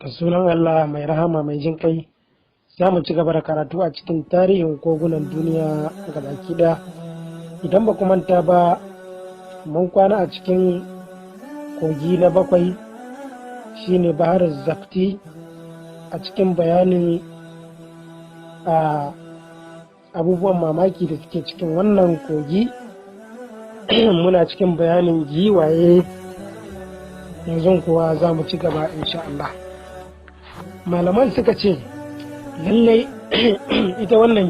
Da sunan Allah mai rahama mai jin kai, za mu ci gaba da karatu a cikin tarihin kogunan duniya gabaki ɗaya. Idan ba ku manta ba, mun kwana a cikin kogi na bakwai shine Bahar Zakti, a cikin bayanin abubuwan mamaki da suke cikin wannan kogi. Muna cikin bayanin giwaye, yanzu kuwa za mu ci gaba insha Allah. Malaman suka ce lallai ita wannan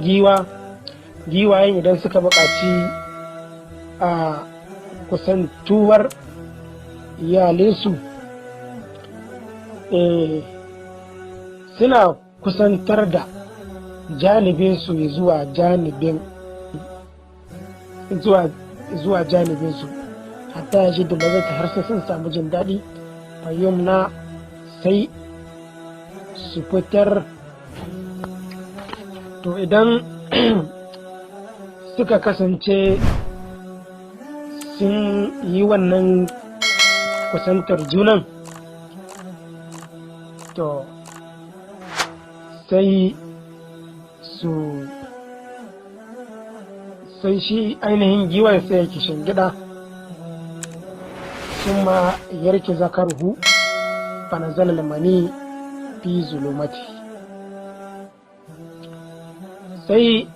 giwayen idan suka buƙaci a kusantuwar iyalinsu, suna kusantar da janibinsu zuwa janibinsu, hatta ya shi da lazarta har sai sun samu jin daɗi. fayyumna sai su fitar. To idan suka kasance sun yi wannan kusantar junan, to sai shi ainihin giwan sai yake shingida, sun ma yarki zakarhu fanazal mani fi zulumati, sai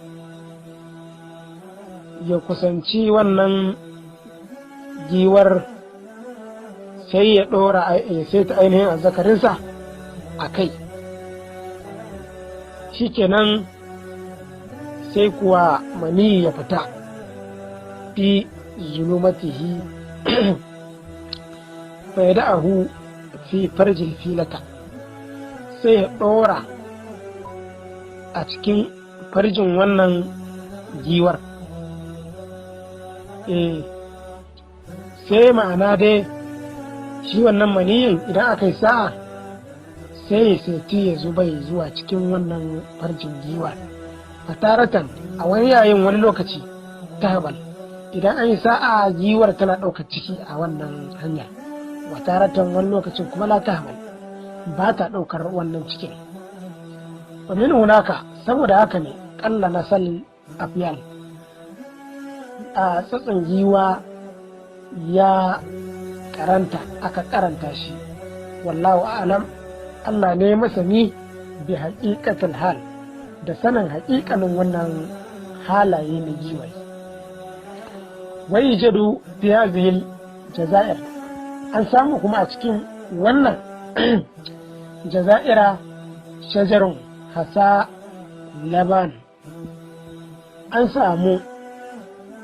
ya kusanci wannan giwar, sai ya ɗora ya saita ainihin azzakarinsa a kai. Shikenan sai kuwa mani ya fita fi zulumatihi fa yada'ahu fi farjil filata, sai ya ɗora a cikin farjin wannan giwar. Sai ma'ana dai shi wannan maniyin idan aka yi sa'a sai ya saiti ya zubai zuwa cikin wannan farjin giwar. A taratan a wani yayin wani lokaci ta habal, idan an yi sa'a giwar tana ɗaukar ciki a wannan hanyar. Wa taratan wani lokacin kuma la ta habal, ba ta ɗaukar wannan cikin. Wa min hunaka, saboda haka ne ƙalla nasal afiyal, a tsatson giwa ya karanta, aka karanta shi. Wallahu a'lam, Allah ne masani bi haƙiƙatul hal, da sanin haƙiƙanin wannan halaye na giwaye. Wai jadu fi hadhihi jazair, an samu kuma a cikin wannan jaza'ira shajarun hasa laban, an samu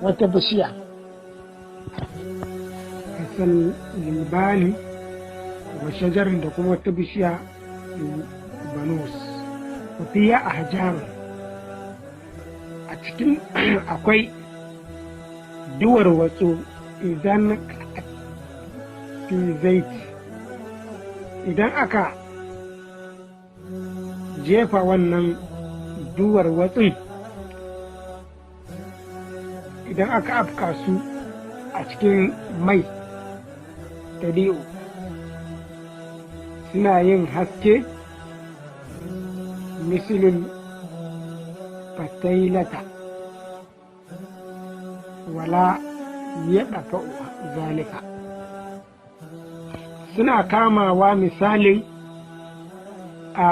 wata bishiya hasan libani wa shajarin, da kuma wata bishiya banus, wafiya a hajjarun, a cikin akwai duwar watsu idan fi zaiti, idan aka jefa wannan duwar watsin, idan aka afka su a cikin mai tadi'u, suna yin haske misilin fatailata, wala ya ɗafa zalika, suna kamawa misalin a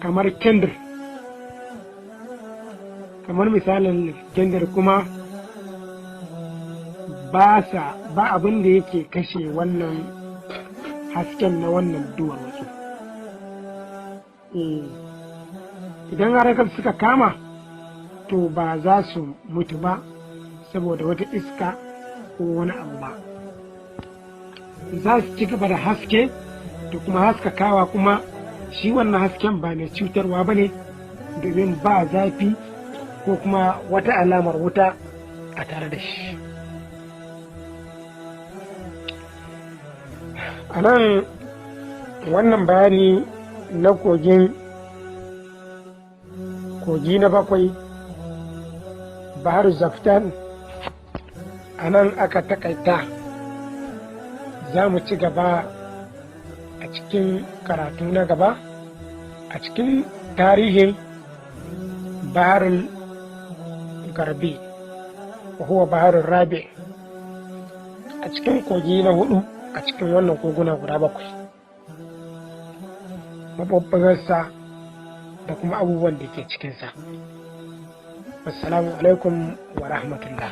kamar kendir, kamar misalin kendir, kuma ba abin da yake kashe wannan hasken na wannan duwar wasu. Idan harakar suka kama, to ba za su mutu ba saboda wata iska ko wani abu ba, za su ci gaba da haske da kuma haskakawa. Kuma shi wannan hasken ba mai cutarwa ba ne, domin ba zafi ko kuma wata alamar wuta a tare da shi. A nan wannan bayani na kogi na bakwai Bahar Zaktan, a nan aka takaita. Za mu ci gaba a cikin karatu na gaba a cikin tarihin baharul garbi wa huwa baharul rabi a cikin kogi na 4 a cikin wannan koguna guda 7, mabubbugarsa da kuma abubuwan da ke cikinsa. Assalamu alaikum wa rahmatullah.